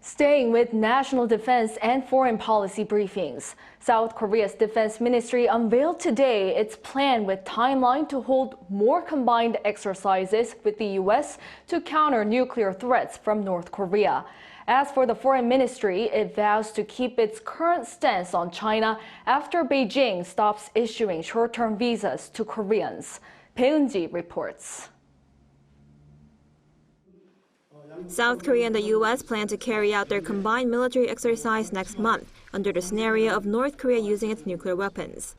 Staying with national defense and foreign policy briefings, South Korea's defense ministry unveiled today its plan with timeline to hold more combined exercises with the U.S. to counter nuclear threats from North Korea. As for the foreign ministry, it vows to keep its current stance on China after Beijing stops issuing short-term visas to Koreans. Bae Eun-ji reports. South Korea and the U.S. plan to carry out their combined military exercise next month under the scenario of North Korea using its nuclear weapons.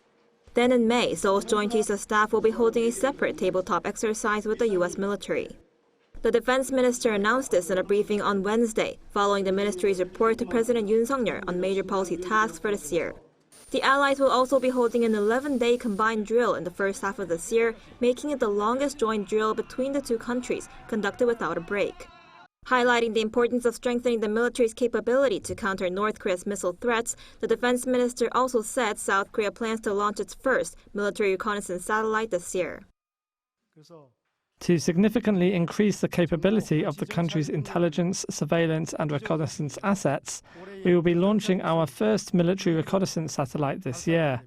Then in May, Seoul's Joint Chiefs of Staff will be holding a separate tabletop exercise with the U.S. military. The defense minister announced this in a briefing on Wednesday, following the ministry's report to President Yoon Suk-yeol on major policy tasks for this year. The allies will also be holding an 11-day combined drill in the first half of this year, making it the longest joint drill between the two countries, conducted without a break. Highlighting the importance of strengthening the military's capability to counter North Korea's missile threats, the defense minister also said South Korea plans to launch its first military reconnaissance satellite this year. To significantly increase the capability of the country's intelligence, surveillance and reconnaissance assets, we will be launching our first military reconnaissance satellite this year.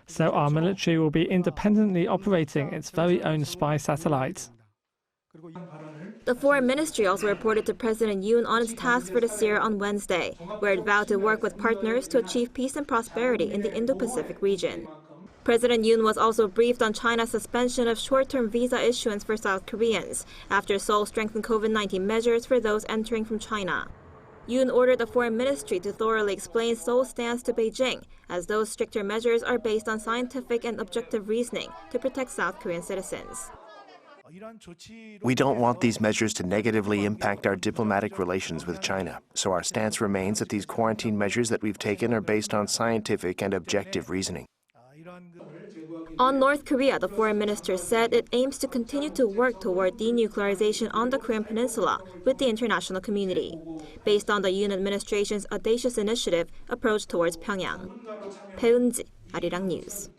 So our military will be independently operating its very own spy satellite. The foreign ministry also reported to President Yoon on its tasks for this year on Wednesday, where it vowed to work with partners to achieve peace and prosperity in the Indo-Pacific region. President Yoon was also briefed on China's suspension of short-term visa issuance for South Koreans after Seoul strengthened COVID-19 measures for those entering from China. Yoon ordered the foreign ministry to thoroughly explain Seoul's stance to Beijing, as those stricter measures are based on scientific and objective reasoning to protect South Korean citizens. We don't want these measures to negatively impact our diplomatic relations with China, so our stance remains that these quarantine measures that we've taken are based on scientific and objective reasoning. On North Korea, the foreign minister said it aims to continue to work toward denuclearization on the Korean peninsula with the international community, based on the Yoon administration's audacious initiative approach towards Pyongyang. Bae Eun-ji, Arirang News.